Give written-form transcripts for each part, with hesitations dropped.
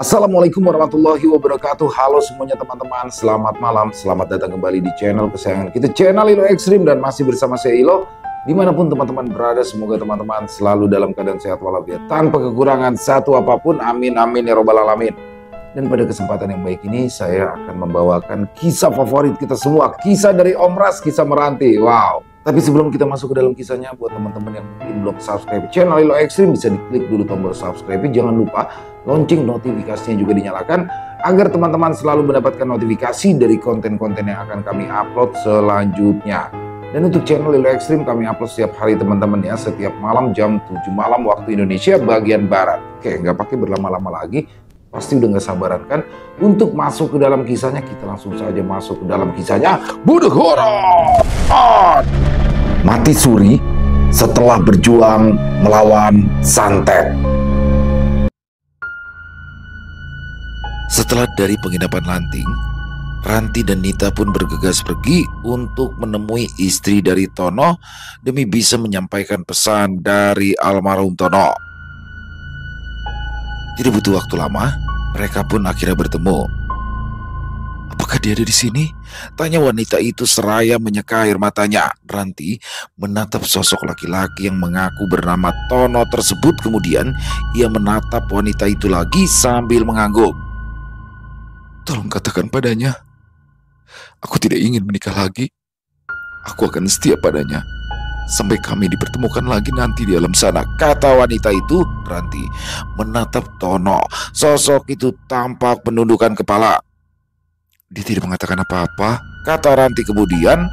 Assalamualaikum warahmatullahi wabarakatuh. Halo semuanya teman-teman, selamat malam. Selamat datang kembali di channel kesayangan kita, channel Ilo Ekstrim. Dan masih bersama saya Ilo. Dimanapun teman-teman berada, semoga teman-teman selalu dalam keadaan sehat walafiat, tanpa kekurangan satu apapun. Amin amin ya robbal alamin. Dan pada kesempatan yang baik ini saya akan membawakan kisah favorit kita semua, kisah dari Om Ras, kisah Meranti. Wow. Tapi sebelum kita masuk ke dalam kisahnya, buat teman-teman yang mungkin belum subscribe channel Ilo Ekstrim, bisa diklik dulu tombol subscribe. Jangan lupa lonceng notifikasinya juga dinyalakan, agar teman-teman selalu mendapatkan notifikasi dari konten-konten yang akan kami upload selanjutnya. Dan untuk channel Ilo Ekstrim kami upload setiap hari teman-teman ya, setiap malam jam 7 malam waktu Indonesia bagian Barat. Oke, nggak pakai berlama-lama lagi, pasti udah nggak sabaran kan untuk masuk ke dalam kisahnya. Kita langsung saja masuk ke dalam kisahnya. Budek horor. Mati suri setelah berjuang melawan santet. Setelah dari penginapan Lanting, Ranti dan Nita pun bergegas pergi untuk menemui istri dari Tono demi bisa menyampaikan pesan dari almarhum Tono. Tidak butuh waktu lama, mereka pun akhirnya bertemu. "Apakah dia ada di sini?" tanya wanita itu seraya menyeka air matanya. Ranti menatap sosok laki-laki yang mengaku bernama Tono tersebut. Kemudian ia menatap wanita itu lagi sambil mengangguk. "Tolong katakan padanya, aku tidak ingin menikah lagi. Aku akan setia padanya sampai kami dipertemukan lagi nanti di alam sana," kata wanita itu. Ranti menatap Tono. Sosok itu tampak menundukkan kepala. "Dia tidak mengatakan apa-apa," kata Ranti kemudian.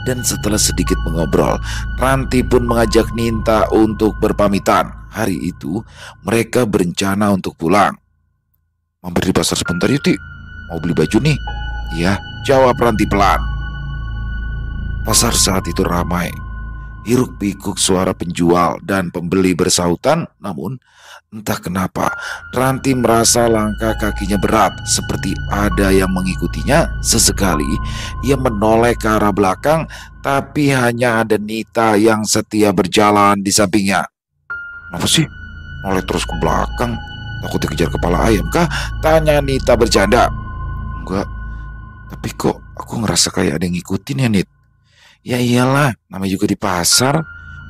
Dan setelah sedikit mengobrol, Ranti pun mengajak Ninta untuk berpamitan. Hari itu mereka berencana untuk pulang. "Mampir di pasar sebentar yuk, Ti. Mau beli baju nih." "Iya," jawab Ranti pelan. Pasar saat itu ramai. Hiruk pikuk suara penjual dan pembeli bersahutan. Namun entah kenapa Ranti merasa langkah kakinya berat, seperti ada yang mengikutinya. Sesekali ia menoleh ke arah belakang, tapi hanya ada Nita yang setia berjalan di sampingnya. "Kenapa sih noleh terus ke belakang? Takut dikejar kepala ayam kah?" tanya Nita bercanda. "Enggak, tapi kok aku ngerasa kayak ada yang ngikutin ya, Nit." "Ya iyalah, namanya juga di pasar.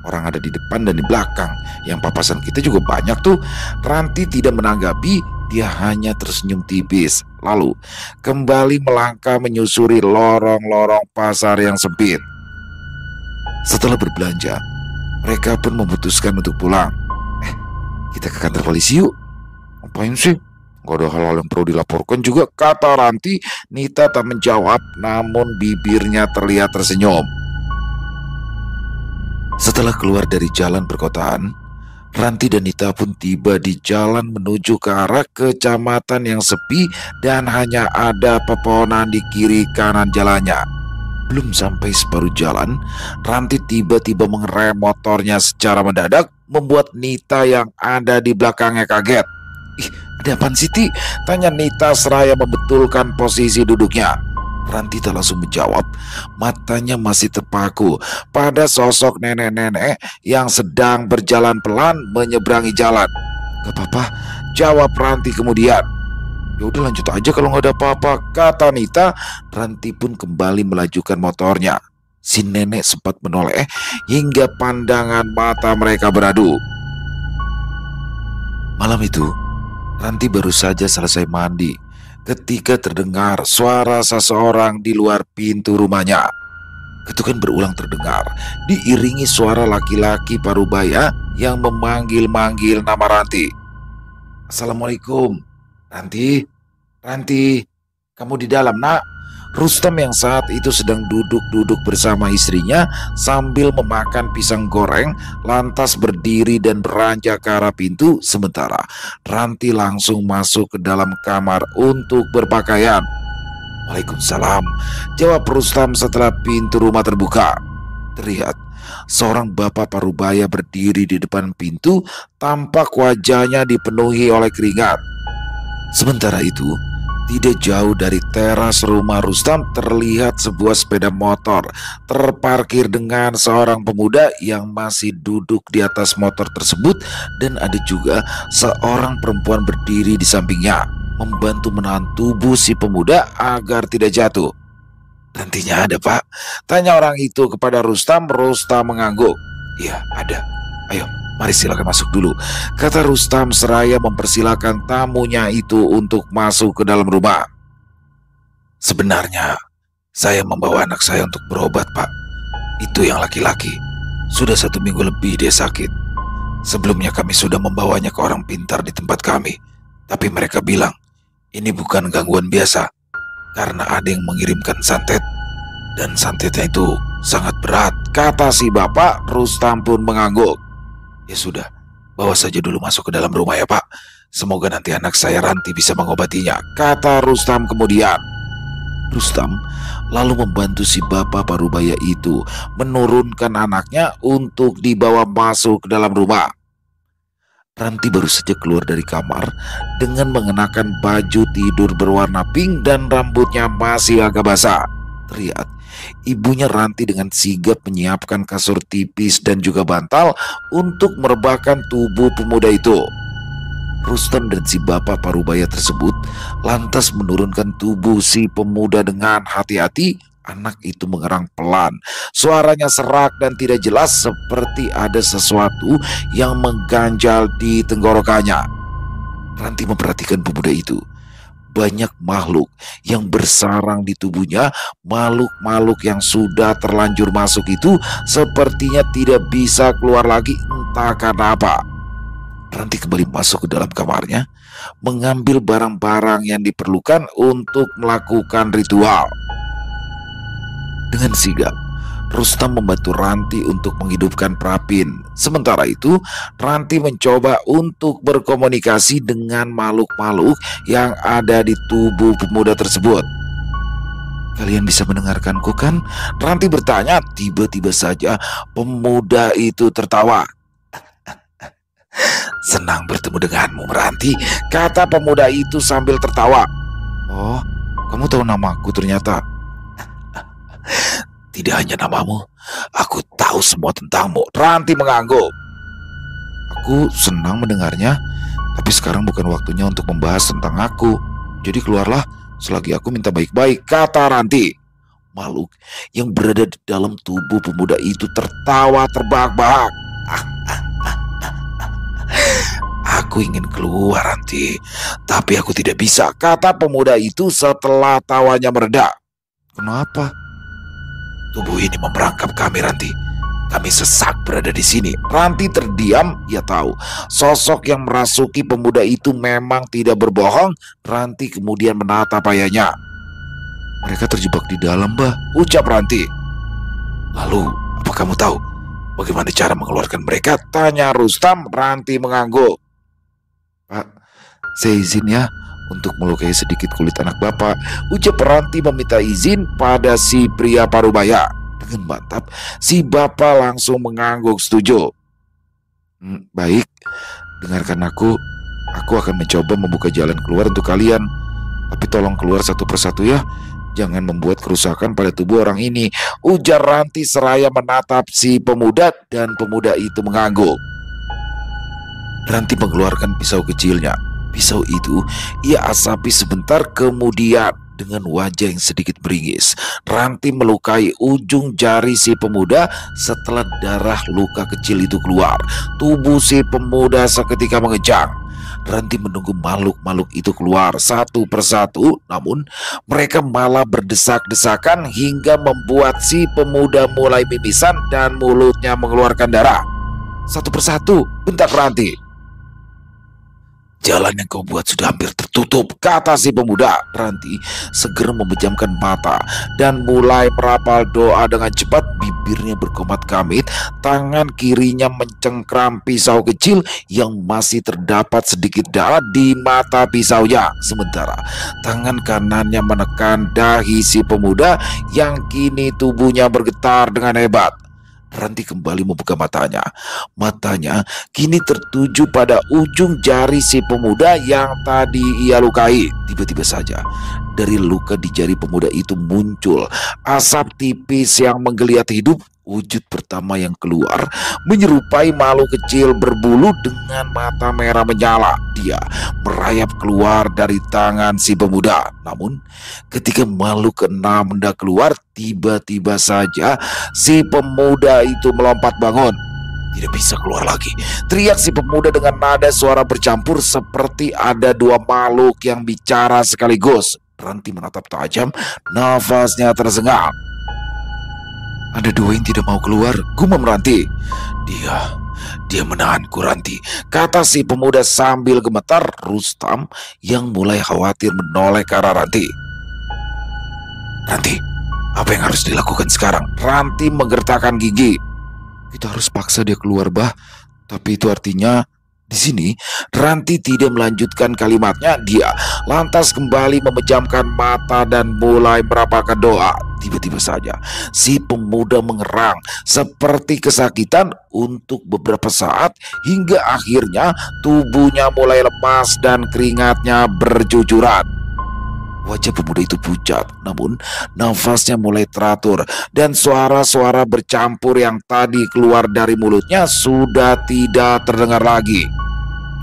Orang ada di depan dan di belakang. Yang papasan kita juga banyak tuh." Ranti tidak menanggapi, dia hanya tersenyum tipis. Lalu kembali melangkah menyusuri lorong-lorong pasar yang sempit. Setelah berbelanja, mereka pun memutuskan untuk pulang. "Kita ke kantor polisi yuk." "Ngapain sih? Gak ada hal-hal yang perlu dilaporkan juga," kata Ranti. Nita tak menjawab, namun bibirnya terlihat tersenyum. Setelah keluar dari jalan perkotaan, Ranti dan Nita pun tiba di jalan menuju ke arah kecamatan yang sepi dan hanya ada pepohonan di kiri kanan jalannya. Belum sampai separuh jalan, Ranti tiba-tiba mengerem motornya secara mendadak, membuat Nita yang ada di belakangnya kaget. "Ih, ada apaan sih, Ti?" tanya Nita seraya membetulkan posisi duduknya. Ranti tak langsung menjawab. Matanya masih terpaku pada sosok nenek-nenek yang sedang berjalan pelan menyeberangi jalan. "Gak apa-apa," jawab Ranti kemudian. "Ya udah lanjut aja kalau nggak ada apa-apa," kata Nita. Ranti pun kembali melajukan motornya. Si nenek sempat menoleh hingga pandangan mata mereka beradu. Malam itu Ranti baru saja selesai mandi ketika terdengar suara seseorang di luar pintu rumahnya. Ketukan berulang terdengar, diiringi suara laki-laki parubaya yang memanggil-manggil nama Ranti. "Assalamualaikum, Ranti. Ranti, kamu di dalam, Nak?" Rustam yang saat itu sedang duduk-duduk bersama istrinya sambil memakan pisang goreng, lantas berdiri dan beranjak ke arah pintu. Sementara Ranti langsung masuk ke dalam kamar untuk berpakaian. "Waalaikumsalam," jawab Rustam setelah pintu rumah terbuka. Terlihat seorang bapak parubaya berdiri di depan pintu, tampak wajahnya dipenuhi oleh keringat. Sementara itu Tidak jauh dari teras rumah Rustam terlihat sebuah sepeda motor terparkir dengan seorang pemuda yang masih duduk di atas motor tersebut, dan ada juga seorang perempuan berdiri di sampingnya membantu menahan tubuh si pemuda agar tidak jatuh. "Nantinya ada, Pak?" tanya orang itu kepada Rustam. Rustam mengangguk. "Iya, ada. Ayo, mari silakan masuk dulu," kata Rustam seraya mempersilahkan tamunya itu untuk masuk ke dalam rumah. "Sebenarnya saya membawa anak saya untuk berobat, Pak. Itu yang laki-laki. Sudah 1 minggu lebih dia sakit. Sebelumnya kami sudah membawanya ke orang pintar di tempat kami, tapi mereka bilang ini bukan gangguan biasa karena ada yang mengirimkan santet, dan santetnya itu sangat berat," kata si bapak. Rustam pun mengangguk. "Ya sudah, bawa saja dulu masuk ke dalam rumah ya, Pak. Semoga nanti anak saya Ranti bisa mengobatinya," kata Rustam kemudian. Rustam lalu membantu si bapak parubaya itu menurunkan anaknya untuk dibawa masuk ke dalam rumah. Ranti baru saja keluar dari kamar dengan mengenakan baju tidur berwarna pink dan rambutnya masih agak basah. Terlihat ibunya Ranti dengan sigap menyiapkan kasur tipis dan juga bantal untuk merebahkan tubuh pemuda itu. Rustam dan si bapak parubaya tersebut lantas menurunkan tubuh si pemuda dengan hati-hati. Anak itu mengerang pelan. Suaranya serak dan tidak jelas, seperti ada sesuatu yang mengganjal di tenggorokannya. Ranti memperhatikan pemuda itu. Banyak makhluk yang bersarang di tubuhnya. Makhluk-makhluk yang sudah terlanjur masuk itu sepertinya tidak bisa keluar lagi, entah karena apa. Ranti kembali masuk ke dalam kamarnya, mengambil barang-barang yang diperlukan untuk melakukan ritual. Dengan sigap, Rustam membantu Ranti untuk menghidupkan Prapin. Sementara itu, Ranti mencoba untuk berkomunikasi dengan makhluk-makhluk yang ada di tubuh pemuda tersebut. "Kalian bisa mendengarkanku kan?" Ranti bertanya. Tiba-tiba saja pemuda itu tertawa. "Senang bertemu denganmu, Ranti," kata pemuda itu sambil tertawa. "Oh, kamu tahu namaku ternyata." "Tidak hanya namamu, aku tahu semua tentangmu," Ranti mengangguk. "Aku senang mendengarnya, tapi sekarang bukan waktunya untuk membahas tentang aku. Jadi keluarlah selagi aku minta baik-baik," kata Ranti. Makhluk yang berada di dalam tubuh pemuda itu tertawa terbahak-bahak. "Aku ingin keluar, Ranti, tapi aku tidak bisa," kata pemuda itu setelah tawanya mereda. "Kenapa?" "Tubuh ini memerangkap kami, Ranti. Kami sesak berada di sini." Ranti terdiam. Ia tahu sosok yang merasuki pemuda itu memang tidak berbohong. Ranti kemudian menatap ayahnya. "Mereka terjebak di dalam, Bah," ucap Ranti. "Lalu, apa kamu tahu bagaimana cara mengeluarkan mereka?" tanya Rustam. Ranti mengangguk. "Pak, saya izin ya untuk melukai sedikit kulit anak bapak," ucap Ranti meminta izin pada si pria parubaya. Dengan mantap, si bapak langsung mengangguk setuju. Baik, dengarkan aku. Aku akan mencoba membuka jalan keluar untuk kalian. Tapi tolong keluar satu persatu ya. Jangan membuat kerusakan pada tubuh orang ini," ujar Ranti seraya menatap si pemuda, dan pemuda itu mengangguk. Ranti mengeluarkan pisau kecilnya. Pisau itu ia asapi sebentar, kemudian dengan wajah yang sedikit beringis, Ranti melukai ujung jari si pemuda. Setelah darah luka kecil itu keluar, tubuh si pemuda seketika mengejang. Ranti menunggu makhluk-makhluk itu keluar satu persatu, namun mereka malah berdesak-desakan hingga membuat si pemuda mulai mimisan dan mulutnya mengeluarkan darah. "Satu persatu," bentak Ranti. "Jalan yang kau buat sudah hampir tertutup," kata si pemuda. Ranti segera memejamkan mata dan mulai merapal doa dengan cepat. Bibirnya berkomat kamit, tangan kirinya mencengkram pisau kecil yang masih terdapat sedikit darah di mata pisaunya. Sementara tangan kanannya menekan dahi si pemuda yang kini tubuhnya bergetar dengan hebat. Ranti kembali membuka matanya. Matanya kini tertuju pada ujung jari si pemuda yang tadi ia lukai. Tiba-tiba saja dari luka di jari pemuda itu muncul asap tipis yang menggeliat hidup. Wujud pertama yang keluar menyerupai makhluk kecil berbulu dengan mata merah menyala. Dia merayap keluar dari tangan si pemuda. Namun ketika makhluk keenam hendak keluar, tiba-tiba saja si pemuda itu melompat bangun. Tidak bisa keluar lagi, teriak si pemuda dengan nada suara bercampur seperti ada dua makhluk yang bicara sekaligus. Ranti menatap tajam, nafasnya tersengal. Ada dua yang tidak mau keluar, gumam Ranti. Dia menahanku, Ranti, kata si pemuda sambil gemetar. Rustam yang mulai khawatir menoleh ke arah Ranti. Ranti, apa yang harus dilakukan sekarang? Ranti menggertakkan gigi. Kita harus paksa dia keluar, Bah. Tapi itu artinya di sini Ranti tidak melanjutkan kalimatnya. Dia lantas kembali memejamkan mata dan mulai merapalkan doa. Tiba-tiba saja si pemuda mengerang seperti kesakitan untuk beberapa saat hingga akhirnya tubuhnya mulai lemas dan keringatnya bercucuran. Wajah pemuda itu pucat, namun nafasnya mulai teratur dan suara-suara bercampur yang tadi keluar dari mulutnya sudah tidak terdengar lagi.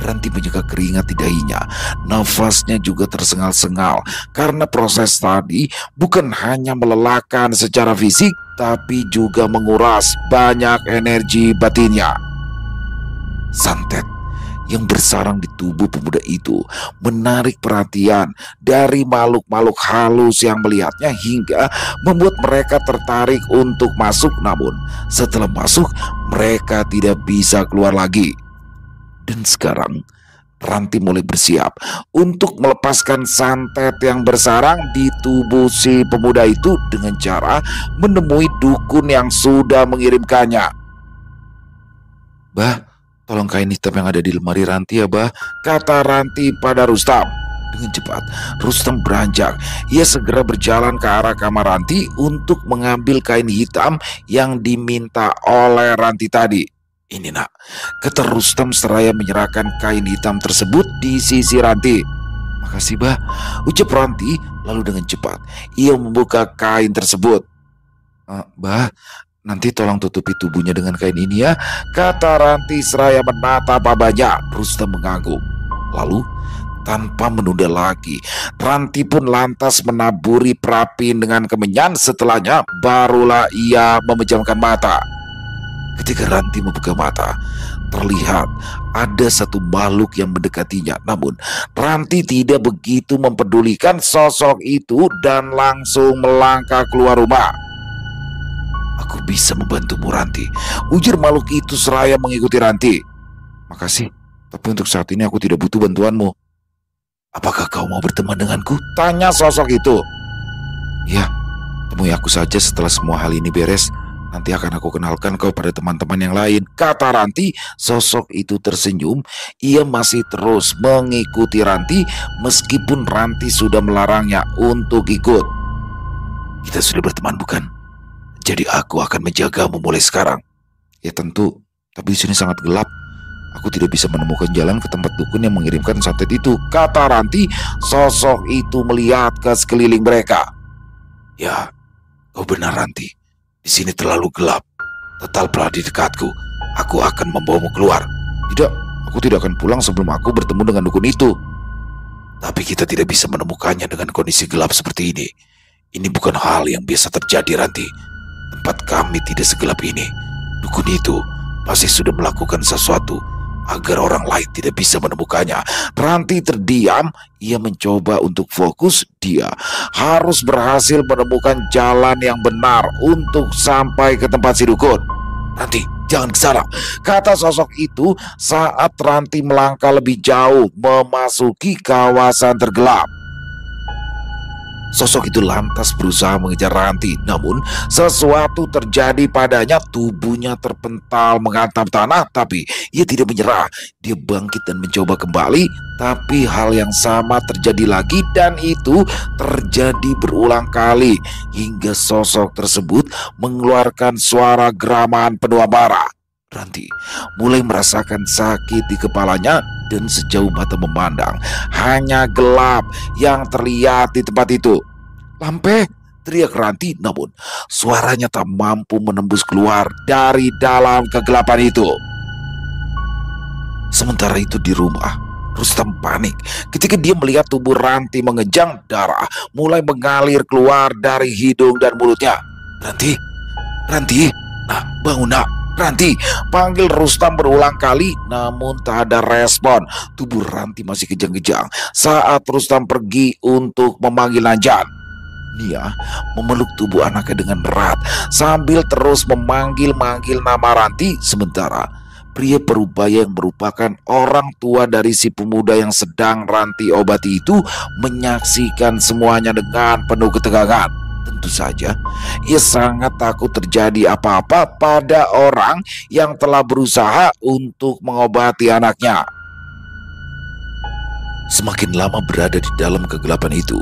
Ranti menyeka keringat di dahinya. Nafasnya juga tersengal-sengal karena proses tadi bukan hanya melelahkan secara fisik, tapi juga menguras banyak energi batinnya. Santet yang bersarang di tubuh pemuda itu menarik perhatian dari makhluk-makhluk halus yang melihatnya hingga membuat mereka tertarik untuk masuk. Namun setelah masuk, mereka tidak bisa keluar lagi. Dan sekarang Ranti mulai bersiap untuk melepaskan santet yang bersarang di tubuh si pemuda itu dengan cara menemui dukun yang sudah mengirimkannya. Bah, tolong kain hitam yang ada di lemari Ranti ya, Bah, kata Ranti pada Rustam. Dengan cepat Rustam beranjak. Ia segera berjalan ke arah kamar Ranti untuk mengambil kain hitam yang diminta oleh Ranti tadi. Ini nak, kata Rustam seraya menyerahkan kain hitam tersebut di sisi Ranti. Makasih, Bah, ucap Ranti. Lalu dengan cepat ia membuka kain tersebut. Bah, nanti tolong tutupi tubuhnya dengan kain ini ya, kata Ranti seraya menatap abahnya. Rustam mengangguk. Lalu tanpa menunda lagi, Ranti pun lantas menaburi Prapin dengan kemenyan. Setelahnya barulah ia memejamkan mata. Ketika Ranti membuka mata, terlihat ada satu makhluk yang mendekatinya. Namun Ranti tidak begitu mempedulikan sosok itu dan langsung melangkah keluar rumah. Aku bisa membantumu, Ranti, ujar makhluk itu seraya mengikuti Ranti. Makasih, tapi untuk saat ini aku tidak butuh bantuanmu. Apakah kau mau berteman denganku? Tanya sosok itu. Ya, temui aku saja setelah semua hal ini beres. Nanti akan aku kenalkan kau pada teman-teman yang lain, kata Ranti. Sosok itu tersenyum. Ia masih terus mengikuti Ranti meskipun Ranti sudah melarangnya untuk ikut. Kita sudah berteman bukan? Jadi aku akan menjagamu mulai sekarang. Ya tentu, tapi di sini sangat gelap. Aku tidak bisa menemukan jalan ke tempat dukun yang mengirimkan santet itu, kata Ranti. Sosok itu melihat ke sekeliling mereka. Ya, kau benar Ranti. Di sini terlalu gelap. Tetaplah di dekatku. Aku akan membawamu keluar. Tidak, aku tidak akan pulang sebelum aku bertemu dengan dukun itu. Tapi kita tidak bisa menemukannya dengan kondisi gelap seperti ini. Ini bukan hal yang biasa terjadi, Ranti. Tempat kami tidak segelap ini. Dukun itu pasti sudah melakukan sesuatu agar orang lain tidak bisa menemukannya. Ranti terdiam. Ia mencoba untuk fokus. Dia harus berhasil menemukan jalan yang benar untuk sampai ke tempat si dukun. Ranti, jangan ke sana, kata sosok itu saat Ranti melangkah lebih jauh memasuki kawasan tergelap. Sosok itu lantas berusaha mengejar Ranti, namun sesuatu terjadi padanya. Tubuhnya terpental menghantam tanah, tapi ia tidak menyerah. Dia bangkit dan mencoba kembali, tapi hal yang sama terjadi lagi, dan itu terjadi berulang kali hingga sosok tersebut mengeluarkan suara geraman penuh amarah. Ranti mulai merasakan sakit di kepalanya, dan sejauh mata memandang hanya gelap yang terlihat di tempat itu. "Lampe!" teriak Ranti, namun suaranya tak mampu menembus keluar dari dalam kegelapan itu. Sementara itu di rumah, Rustam panik ketika dia melihat tubuh Ranti mengejang, darah mulai mengalir keluar dari hidung dan mulutnya. "Ranti, Ranti, nah bangun nak, Ranti!" panggil Rustam berulang kali, namun tak ada respon. Tubuh Ranti masih kejang-kejang saat Rustam pergi untuk memanggil Najan. Nia memeluk tubuh anaknya dengan erat sambil terus memanggil-manggil nama Ranti. Sementara pria parubaya yang merupakan orang tua dari si pemuda yang sedang Ranti obati itu menyaksikan semuanya dengan penuh ketegangan. Tentu saja ia sangat takut terjadi apa-apa pada orang yang telah berusaha untuk mengobati anaknya. Semakin lama berada di dalam kegelapan itu,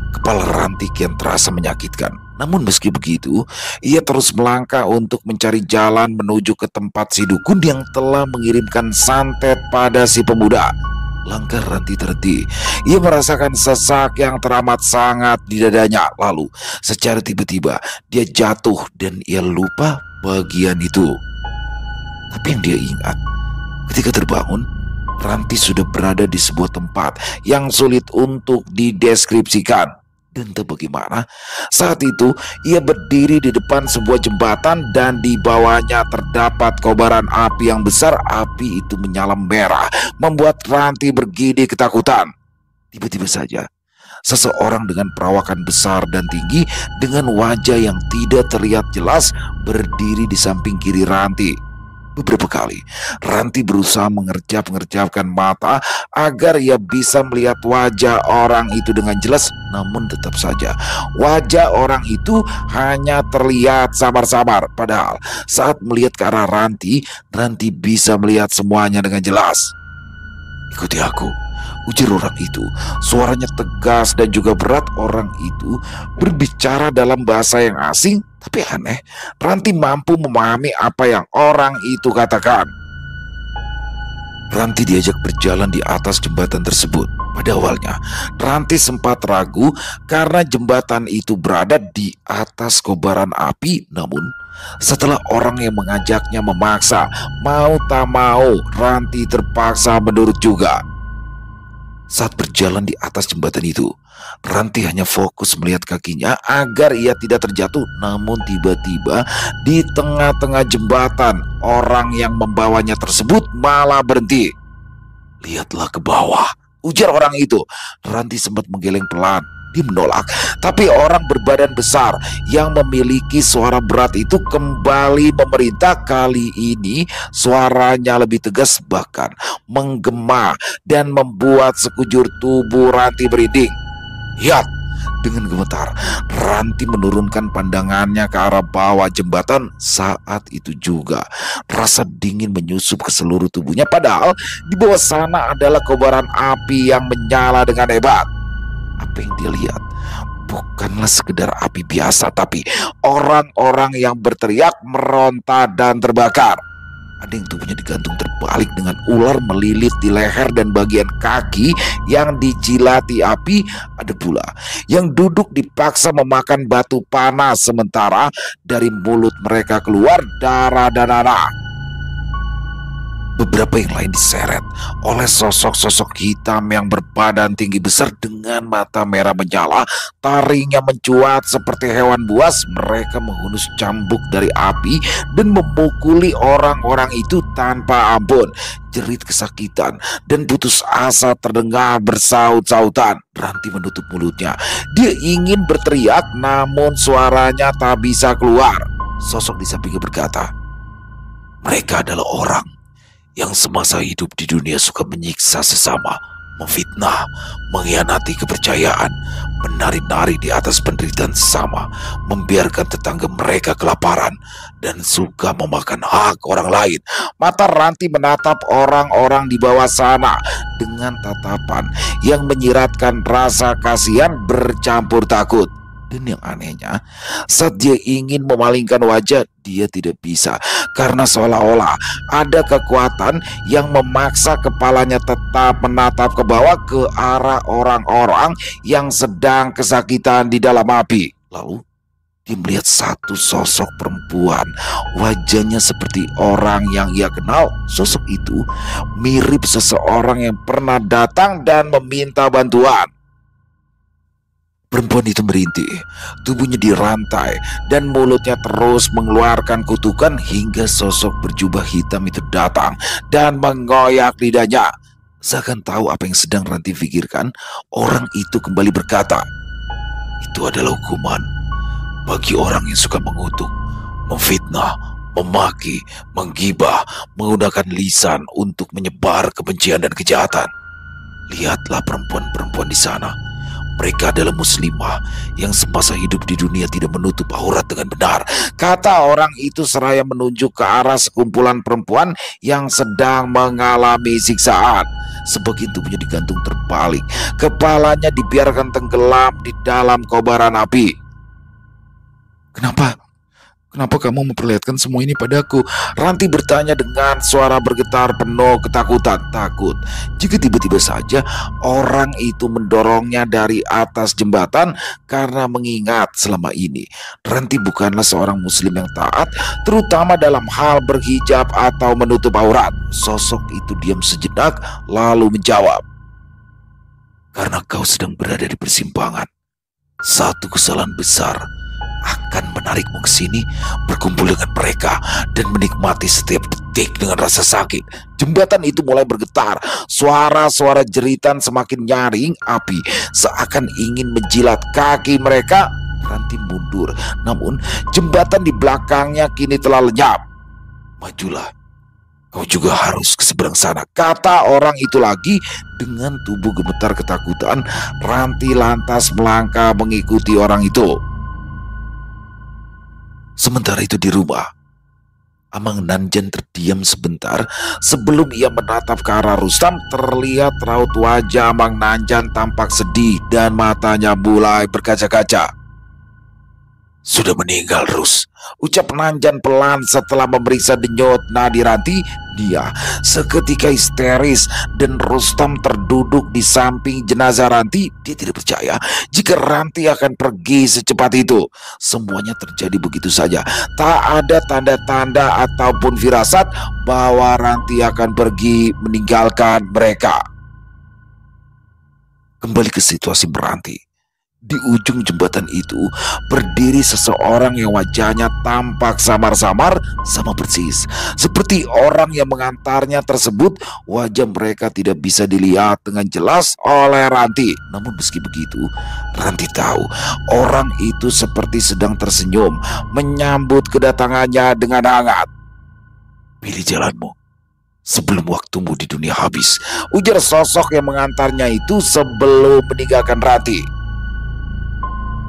kepala Ranti kian terasa menyakitkan. Namun meski begitu, ia terus melangkah untuk mencari jalan menuju ke tempat si dukun yang telah mengirimkan santet pada si pemuda. Langkah Ranti terhenti. Ia merasakan sesak yang teramat sangat di dadanya. Lalu secara tiba-tiba dia jatuh dan ia lupa bagian itu. Tapi yang dia ingat, ketika terbangun, Ranti sudah berada di sebuah tempat yang sulit untuk dideskripsikan. Dan entah bagaimana, saat itu ia berdiri di depan sebuah jembatan dan di bawahnya terdapat kobaran api yang besar. Api itu menyala merah, membuat Ranti bergidik ketakutan. Tiba-tiba saja, seseorang dengan perawakan besar dan tinggi dengan wajah yang tidak terlihat jelas berdiri di samping kiri Ranti. Beberapa kali Ranti berusaha mengerjap-ngerjapkan mata agar ia bisa melihat wajah orang itu dengan jelas, namun tetap saja wajah orang itu hanya terlihat samar-samar. Padahal saat melihat ke arah Ranti, Ranti bisa melihat semuanya dengan jelas. "Ikuti aku," ujar orang itu. Suaranya tegas dan juga berat. Orang itu berbicara dalam bahasa yang asing, tapi aneh, Ranti mampu memahami apa yang orang itu katakan. Ranti diajak berjalan di atas jembatan tersebut. Pada awalnya, Ranti sempat ragu karena jembatan itu berada di atas kobaran api. Namun, setelah orang yang mengajaknya memaksa, mau tak mau, Ranti terpaksa menurut juga. Saat berjalan di atas jembatan itu, Ranti hanya fokus melihat kakinya agar ia tidak terjatuh. Namun tiba-tiba di tengah-tengah jembatan, orang yang membawanya tersebut malah berhenti. "Lihatlah ke bawah," ujar orang itu. Ranti sempat menggeleng pelan. Dia menolak, tapi orang berbadan besar yang memiliki suara berat itu kembali memerintah. Kali ini suaranya lebih tegas, bahkan menggema dan membuat sekujur tubuh Ranti merinding. "Lihat!" Dengan gemetar, Ranti menurunkan pandangannya ke arah bawah jembatan. Saat itu juga rasa dingin menyusup ke seluruh tubuhnya. Padahal di bawah sana adalah kobaran api yang menyala dengan hebat. Apa yang dia lihat bukanlah sekedar api biasa, tapi orang-orang yang berteriak, meronta, dan terbakar. Ada yang tubuhnya digantung terbalik dengan ular melilit di leher dan bagian kaki yang dijilati api. Ada pula yang duduk dipaksa memakan batu panas, sementara dari mulut mereka keluar darah dan nanah. Beberapa yang lain diseret oleh sosok-sosok hitam yang berbadan tinggi besar dengan mata merah menyala. Taringnya mencuat seperti hewan buas. Mereka menghunus cambuk dari api dan memukuli orang-orang itu tanpa ampun. Jerit kesakitan dan putus asa terdengar bersaut-sautan. Ranti menutup mulutnya. Dia ingin berteriak, namun suaranya tak bisa keluar. Sosok di sampingnya berkata, "Mereka adalah orang yang semasa hidup di dunia suka menyiksa sesama. memfitnah, mengkhianati kepercayaan, menari-nari di atas penderitaan sesama, membiarkan tetangga mereka kelaparan, dan suka memakan hak orang lain. Mata Ranti menatap orang-orang di bawah sana dengan tatapan yang menyiratkan rasa kasihan bercampur takut. Dan yang anehnya, saat dia ingin memalingkan wajah, dia tidak bisa karena seolah-olah ada kekuatan yang memaksa kepalanya tetap menatap ke bawah ke arah orang-orang yang sedang kesakitan di dalam api. Lalu dia melihat satu sosok perempuan, wajahnya seperti orang yang ia kenal. Sosok itu mirip seseorang yang pernah datang dan meminta bantuan. Perempuan itu merintih, tubuhnya dirantai, dan mulutnya terus mengeluarkan kutukan hingga sosok berjubah hitam itu datang dan mengoyak lidahnya. Seakan tahu apa yang sedang Ranti pikirkan, orang itu kembali berkata, "Itu adalah hukuman bagi orang yang suka mengutuk, memfitnah, memaki, menggibah, menggunakan lisan untuk menyebar kebencian dan kejahatan. Lihatlah perempuan-perempuan di sana. Mereka adalah muslimah yang semasa hidup di dunia tidak menutup aurat dengan benar," kata orang itu seraya menunjuk ke arah sekumpulan perempuan yang sedang mengalami siksaan. Sebagian tubuhnya digantung terbalik, kepalanya dibiarkan tenggelam di dalam kobaran api. Kenapa? Kenapa kamu memperlihatkan semua ini padaku?" Ranti bertanya dengan suara bergetar penuh ketakutan. Takut jika tiba-tiba saja orang itu mendorongnya dari atas jembatan, karena mengingat selama ini Ranti bukanlah seorang muslim yang taat, terutama dalam hal berhijab atau menutup aurat. Sosok itu diam sejenak lalu menjawab, "Karena kau sedang berada di persimpangan. Satu kesalahan besar akan menarikmu ke sini, berkumpul dengan mereka, dan menikmati setiap detik dengan rasa sakit." Jembatan itu mulai bergetar, suara-suara jeritan semakin nyaring, api seakan ingin menjilat kaki mereka. Ranti mundur, namun jembatan di belakangnya kini telah lenyap. "Majulah, kau juga harus ke seberang sana," kata orang itu lagi. Dengan tubuh gemetar ketakutan, Ranti lantas melangkah mengikuti orang itu. Sementara itu di rumah, Amang Nanjan terdiam sebentar sebelum ia menatap ke arah Rustam. Terlihat raut wajah Amang Nanjan tampak sedih dan matanya mulai berkaca-kaca. "Sudah meninggal, Rus," ucap Nanjan pelan setelah memeriksa denyut nadi Ranti. Dia seketika histeris dan Rustam terduduk di samping jenazah Ranti. Dia tidak percaya jika Ranti akan pergi secepat itu. Semuanya terjadi begitu saja. Tak ada tanda-tanda ataupun firasat bahwa Ranti akan pergi meninggalkan mereka. Kembali ke situasi Meranti. Di ujung jembatan itu berdiri seseorang yang wajahnya tampak samar-samar, sama persis seperti orang yang mengantarnya tersebut. Wajah mereka tidak bisa dilihat dengan jelas oleh Ranti. Namun meski begitu, Ranti tahu orang itu seperti sedang tersenyum menyambut kedatangannya dengan hangat. "Pilih jalanmu sebelum waktumu di dunia habis," ujar sosok yang mengantarnya itu sebelum meninggalkan Ranti.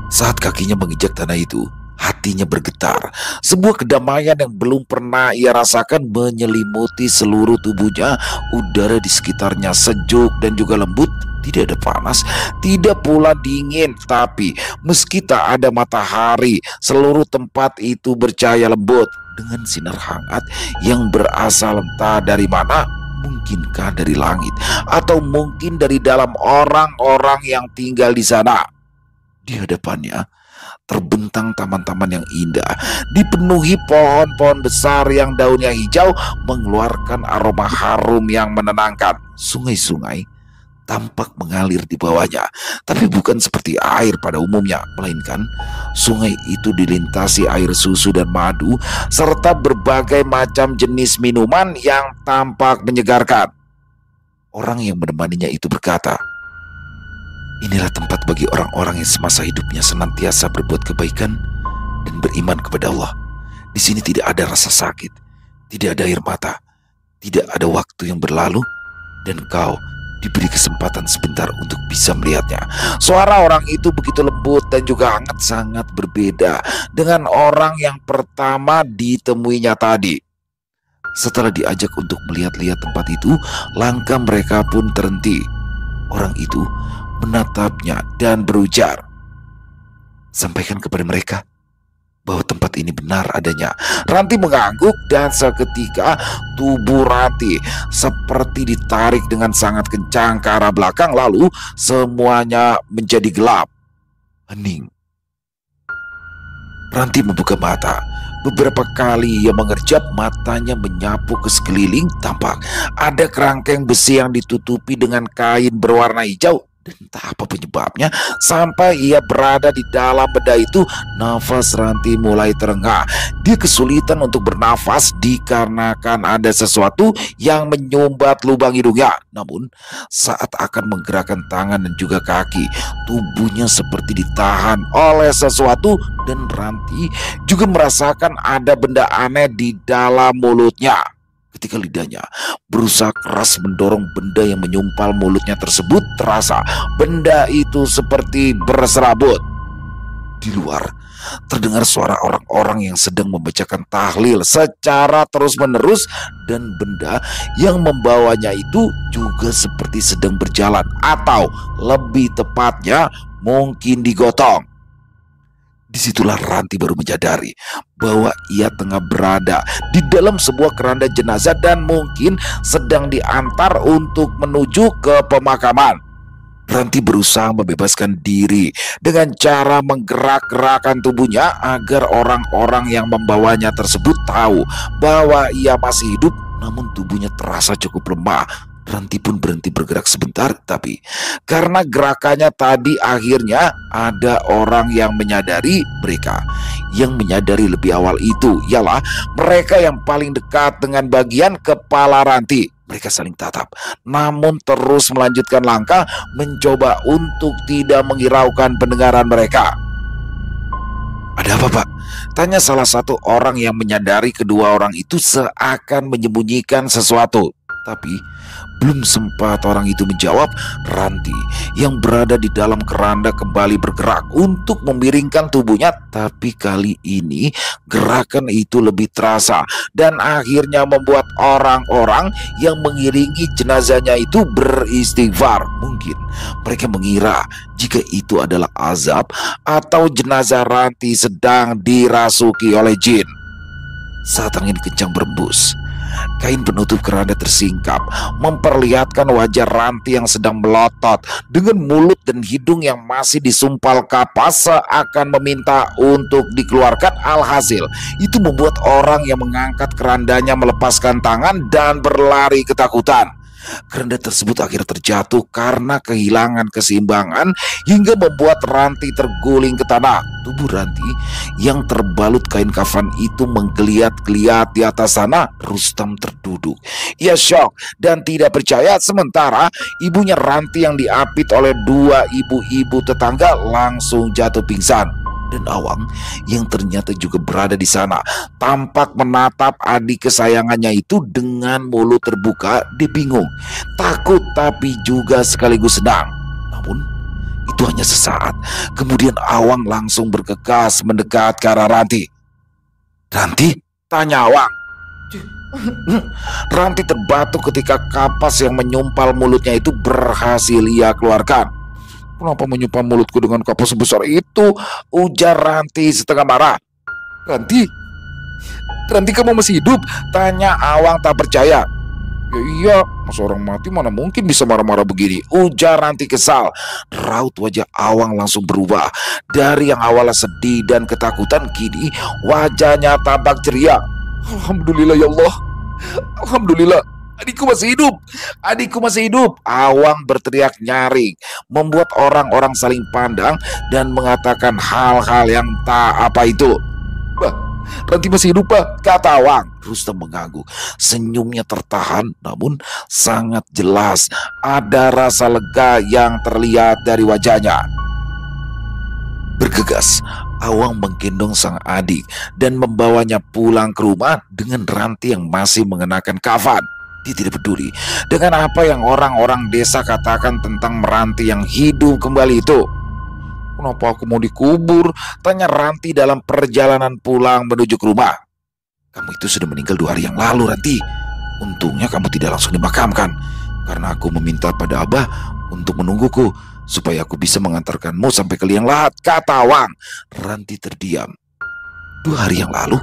Saat kakinya menginjak tanah itu, hatinya bergetar. Sebuah kedamaian yang belum pernah ia rasakan menyelimuti seluruh tubuhnya. Udara di sekitarnya sejuk dan juga lembut. Tidak ada panas, tidak pula dingin. Tapi meski tak ada matahari, seluruh tempat itu bercahaya lembut dengan sinar hangat yang berasal entah dari mana. Mungkinkah dari langit, atau mungkin dari dalam orang-orang yang tinggal di sana. Di hadapannya terbentang taman-taman yang indah, dipenuhi pohon-pohon besar yang daunnya hijau mengeluarkan aroma harum yang menenangkan. Sungai-sungai tampak mengalir di bawahnya, tapi bukan seperti air pada umumnya, melainkan sungai itu dilintasi air susu dan madu, serta berbagai macam jenis minuman yang tampak menyegarkan. Orang yang menemaninya itu berkata, "Inilah tempat bagi orang-orang yang semasa hidupnya senantiasa berbuat kebaikan dan beriman kepada Allah. Di sini tidak ada rasa sakit, tidak ada air mata, tidak ada waktu yang berlalu, dan kau diberi kesempatan sebentar untuk bisa melihatnya. Suara orang itu begitu lembut dan juga hangat, sangat berbeda dengan orang yang pertama ditemuinya tadi. Setelah diajak untuk melihat-lihat tempat itu, langkah mereka pun terhenti. Orang itu menatapnya dan berujar, "Sampaikan kepada mereka bahwa tempat ini benar adanya." Ranti mengangguk dan seketika tubuh Ranti seperti ditarik dengan sangat kencang ke arah belakang, lalu semuanya menjadi gelap, hening. Ranti membuka mata. Beberapa kali ia mengerjap matanya, menyapu ke sekeliling. Tampak ada kerangkeng besi yang ditutupi dengan kain berwarna hijau. Dan entah apa penyebabnya, sampai ia berada di dalam benda itu, nafas Ranti mulai terengah. Dia kesulitan untuk bernafas dikarenakan ada sesuatu yang menyumbat lubang hidungnya. Namun saat akan menggerakkan tangan dan juga kaki, tubuhnya seperti ditahan oleh sesuatu, dan Ranti juga merasakan ada benda aneh di dalam mulutnya. Ketika lidahnya berusaha keras mendorong benda yang menyumpal mulutnya tersebut, terasa benda itu seperti berserabut. Di luar terdengar suara orang-orang yang sedang membacakan tahlil secara terus-menerus, dan benda yang membawanya itu juga seperti sedang berjalan, atau lebih tepatnya mungkin digotong. Disitulah Ranti baru menyadari bahwa ia tengah berada di dalam sebuah keranda jenazah dan mungkin sedang diantar untuk menuju ke pemakaman. Ranti berusaha membebaskan diri dengan cara menggerak-gerakkan tubuhnya agar orang-orang yang membawanya tersebut tahu bahwa ia masih hidup, namun tubuhnya terasa cukup lemah. Ranti pun berhenti bergerak sebentar, tapi karena gerakannya tadi, akhirnya ada orang yang menyadari mereka. Yang menyadari lebih awal itu ialah mereka yang paling dekat dengan bagian kepala Ranti. Mereka saling tatap, namun terus melanjutkan langkah, mencoba untuk tidak menghiraukan pendengaran mereka. "Ada apa, Pak?" tanya salah satu orang yang menyadari kedua orang itu seakan menyembunyikan sesuatu. Tapi belum sempat orang itu menjawab, Ranti yang berada di dalam keranda kembali bergerak untuk memiringkan tubuhnya. Tapi kali ini gerakan itu lebih terasa dan akhirnya membuat orang-orang yang mengiringi jenazahnya itu beristighfar. Mungkin mereka mengira jika itu adalah azab atau jenazah Ranti sedang dirasuki oleh jin. Saat angin kencang berembus, kain penutup keranda tersingkap, memperlihatkan wajah Ranti yang sedang melotot dengan mulut dan hidung yang masih disumpal kapas seakan meminta untuk dikeluarkan. Alhasil itu membuat orang yang mengangkat kerandanya melepaskan tangan dan berlari ketakutan. Keranda tersebut akhirnya terjatuh karena kehilangan keseimbangan hingga membuat Ranti terguling ke tanah. Tubuh Ranti yang terbalut kain kafan itu menggeliat-geliat di atas sana. Rustam terduduk. Ia syok dan tidak percaya, sementara ibunya Ranti yang diapit oleh dua ibu-ibu tetangga langsung jatuh pingsan. Dan Awang yang ternyata juga berada di sana tampak menatap adik kesayangannya itu dengan mulut terbuka. Dia bingung, takut, tapi juga sekaligus senang. Namun itu hanya sesaat. Kemudian Awang langsung bergegas mendekat ke arah Ranti. "Ranti?" tanya Awang. Ranti terbatuk ketika kapas yang menyumpal mulutnya itu berhasil ia keluarkan. "Kenapa menyumpal mulutku dengan kapas sebesar itu?" ujar Ranti setengah marah. Ranti, kamu masih hidup?" tanya Awang tak percaya. "Ya iya, masa orang mati mana mungkin bisa marah-marah begini?" ujar Ranti kesal. Raut wajah Awang langsung berubah. Dari yang awalnya sedih dan ketakutan, kini wajahnya tampak ceria. "Alhamdulillah ya Allah, alhamdulillah. Adikku masih hidup, adikku masih hidup!" Awang berteriak nyaring, membuat orang-orang saling pandang dan mengatakan hal-hal yang tak apa itu. "Bah, Ranti masih hidup, Pak," kata Awang. Rustam mengangguk. Senyumnya tertahan, namun sangat jelas ada rasa lega yang terlihat dari wajahnya. Bergegas, Awang menggendong sang adik dan membawanya pulang ke rumah dengan Ranti yang masih mengenakan kafan. Dia tidak peduli dengan apa yang orang-orang desa katakan tentang Ranti yang hidup kembali itu. Kenapa aku mau dikubur? Tanya Ranti dalam perjalanan pulang menuju ke rumah. Kamu itu sudah meninggal 2 hari yang lalu, Ranti. Untungnya kamu tidak langsung dimakamkan, karena aku meminta pada Abah untuk menungguku, supaya aku bisa mengantarkanmu sampai ke liang lahat, kata Awang. Ranti terdiam. 2 hari yang lalu?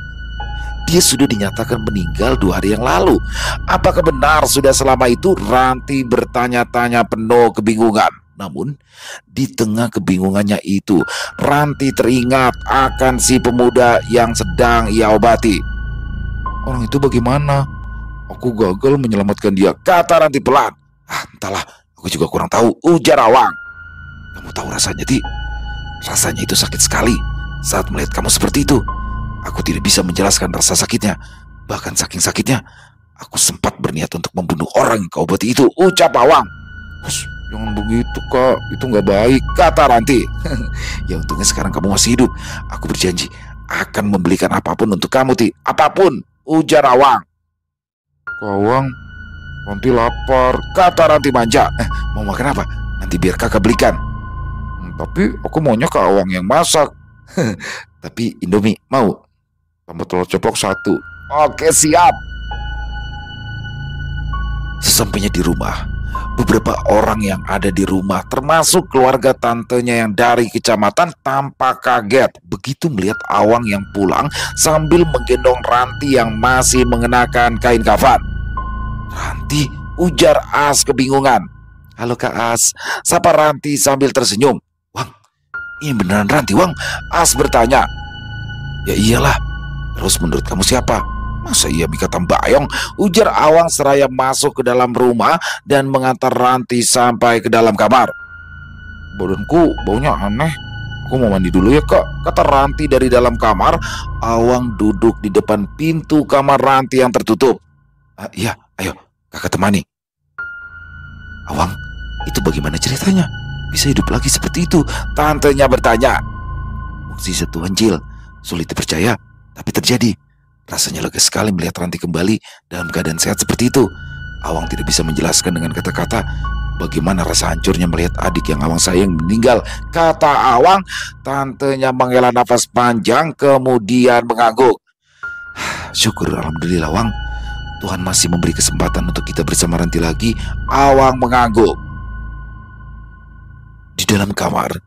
Dia sudah dinyatakan meninggal 2 hari yang lalu. Apakah benar sudah selama itu? Ranti bertanya-tanya penuh kebingungan. Namun, di tengah kebingungannya itu, Ranti teringat akan si pemuda yang sedang ia obati. Orang itu bagaimana? Aku gagal menyelamatkan dia, kata Ranti pelan. Entahlah, aku juga kurang tahu, ujar Awang. Kamu tahu rasanya, Ti? Rasanya itu sakit sekali saat melihat kamu seperti itu. Aku tidak bisa menjelaskan rasa sakitnya. Bahkan saking sakitnya, aku sempat berniat untuk membunuh orang yang kau obati itu, ucap Awang. Jangan begitu, Kak. Itu nggak baik, kata Ranti. Ya untungnya sekarang kamu masih hidup. Aku berjanji akan membelikan apapun untuk kamu, Ti. Apapun, ujar Awang. Awang, Ranti lapar, kata Ranti manja. Mau makan apa? Nanti biar kakak belikan. Tapi aku maunya Kak Awang yang masak. Tapi Indomie mau? Tambah telur ceplok 1. Oke, siap. Sesampainya di rumah, beberapa orang yang ada di rumah, termasuk keluarga tantenya yang dari kecamatan, tampak kaget begitu melihat Awang yang pulang sambil menggendong Ranti yang masih mengenakan kain kafan. Ranti, ujar As kebingungan. Halo Kak As, sapa Ranti sambil tersenyum. Wang, ini beneran Ranti, Wang? As bertanya. Ya iyalah, terus menurut kamu siapa? Masa iya Mika Tambayong? Ujar Awang seraya masuk ke dalam rumah dan mengantar Ranti sampai ke dalam kamar. Badanku baunya aneh. Aku mau mandi dulu ya Kak, kata Ranti dari dalam kamar. Awang duduk di depan pintu kamar Ranti yang tertutup. Iya, ayo kakak temani. Awang, itu bagaimana ceritanya? Bisa hidup lagi seperti itu? Tantenya bertanya. Mukjizat Tuhan Jil, sulit dipercaya, tapi terjadi. Rasanya lega sekali melihat Ranti kembali dalam keadaan sehat seperti itu. Awang tidak bisa menjelaskan dengan kata-kata bagaimana rasa hancurnya melihat adik yang Awang sayang meninggal, kata Awang. Tantenya menghela nafas panjang kemudian mengangguk. Syukur alhamdulillah Wang, Tuhan masih memberi kesempatan untuk kita bersama Ranti lagi. Awang mengangguk. Di dalam kamar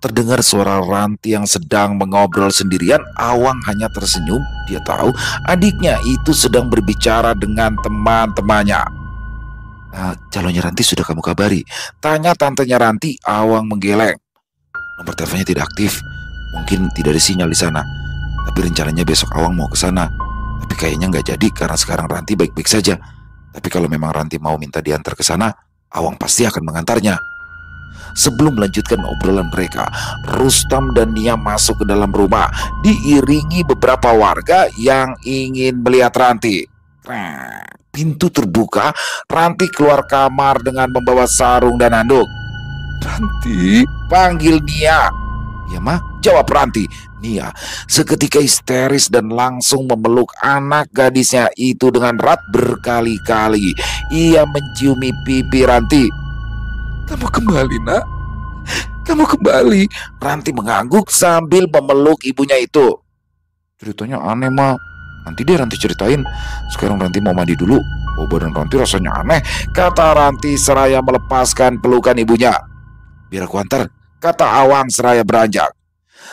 terdengar suara Ranti yang sedang mengobrol sendirian. Awang hanya tersenyum. Dia tahu adiknya itu sedang berbicara dengan teman-temannya. Calonnya Ranti sudah kamu kabari? Tanya tantenya Ranti. Awang menggeleng. Nomor teleponnya tidak aktif. Mungkin tidak ada sinyal di sana. Tapi rencananya besok Awang mau ke sana. Tapi kayaknya nggak jadi karena sekarang Ranti baik-baik saja. Tapi kalau memang Ranti mau minta diantar ke sana, Awang pasti akan mengantarnya. Sebelum melanjutkan obrolan mereka, Rustam dan Nia masuk ke dalam rumah, diiringi beberapa warga yang ingin melihat Ranti. Pintu terbuka, Ranti keluar kamar dengan membawa sarung dan handuk. Ranti, panggil Nia. Ya mah, jawab Ranti. Nia seketika histeris dan langsung memeluk anak gadisnya itu dengan erat berkali-kali. Ia menciumi pipi Ranti. Kamu kembali nak, kamu kembali. Ranti mengangguk sambil memeluk ibunya itu. Ceritanya aneh mak, nanti dia Ranti ceritain. Sekarang Ranti mau mandi dulu. Badan Ranti rasanya aneh, kata Ranti seraya melepaskan pelukan ibunya. Biar aku antar, kata Awang seraya beranjak.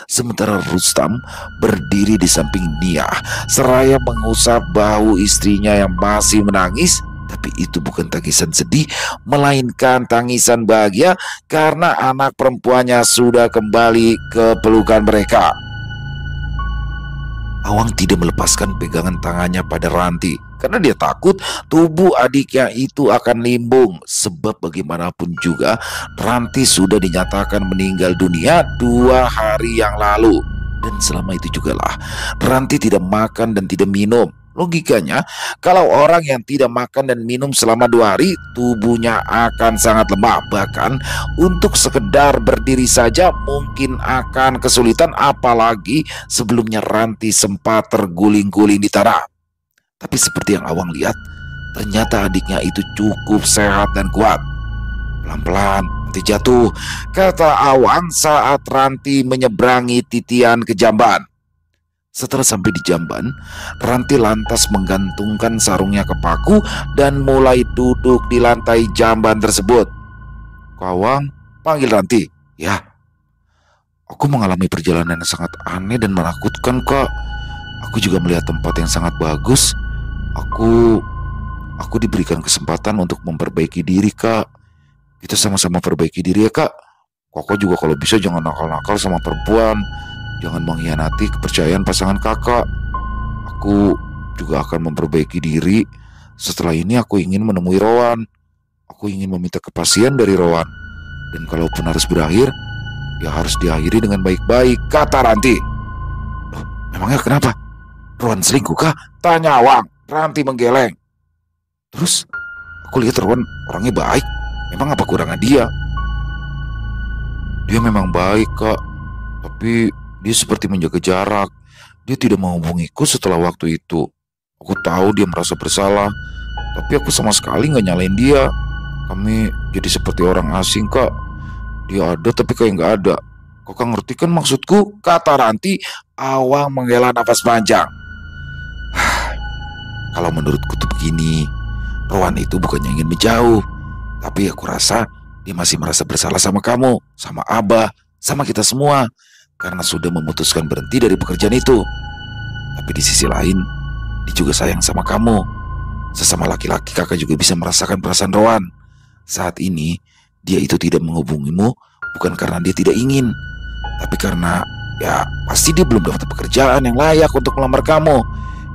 Sementara Rustam berdiri di samping Nia seraya mengusap bahu istrinya yang masih menangis. Tapi itu bukan tangisan sedih, melainkan tangisan bahagia karena anak perempuannya sudah kembali ke pelukan mereka. Awang tidak melepaskan pegangan tangannya pada Ranti karena dia takut tubuh adiknya itu akan limbung. Sebab bagaimanapun juga Ranti sudah dinyatakan meninggal dunia 2 hari yang lalu. Dan selama itu juga lah Ranti tidak makan dan tidak minum. Logikanya, kalau orang yang tidak makan dan minum selama 2 hari, tubuhnya akan sangat lemah. Bahkan untuk sekedar berdiri saja mungkin akan kesulitan, apalagi sebelumnya Ranti sempat terguling-guling di tanah. Tapi seperti yang Awang lihat, Ternyata adiknya itu cukup sehat dan kuat. Pelan-pelan nanti jatuh, kata Awang saat Ranti menyeberangi titian ke jamban. Setelah sampai di jamban, Ranti lantas menggantungkan sarungnya ke paku dan mulai duduk di lantai jamban tersebut. Awang, panggil Ranti. Ya, aku mengalami perjalanan yang sangat aneh dan menakutkan, Kak. Aku juga melihat tempat yang sangat bagus. Aku diberikan kesempatan untuk memperbaiki diri, Kak. Kita sama-sama perbaiki diri ya, Kak. Kakak juga kalau bisa jangan nakal-nakal sama perempuan. Jangan mengkhianati kepercayaan pasangan kakak. Aku juga akan memperbaiki diri. Setelah ini aku ingin menemui Rowan. Aku ingin meminta kepastian dari Rowan. Dan kalaupun harus berakhir, ya harus diakhiri dengan baik-baik, kata Ranti. Loh, memangnya kenapa? Rowan selingkuh kah? Tanya Awang. Ranti menggeleng. Terus aku lihat Rowan orangnya baik. Memang apa kurangnya dia? Dia memang baik, Kak. Tapi dia seperti menjaga jarak. Dia tidak menghubungiku setelah waktu itu. Aku tahu dia merasa bersalah. Tapi aku sama sekali gak nyalain dia. Kami jadi seperti orang asing, Kak. Dia ada tapi kayak gak ada. Kakak ngerti kan maksudku? Kata Ranti. Awang menghela nafas panjang. Kalau menurutku tuh begini. Rowan itu bukannya ingin menjauh. Tapi aku rasa dia masih merasa bersalah sama kamu, sama Abah, sama kita semua. Karena sudah memutuskan berhenti dari pekerjaan itu. Tapi di sisi lain, dia juga sayang sama kamu. Sesama laki-laki kakak juga bisa merasakan perasaan Rowan. Saat ini, dia itu tidak menghubungimu bukan karena dia tidak ingin. Tapi karena, ya pasti dia belum dapat pekerjaan yang layak untuk melamar kamu.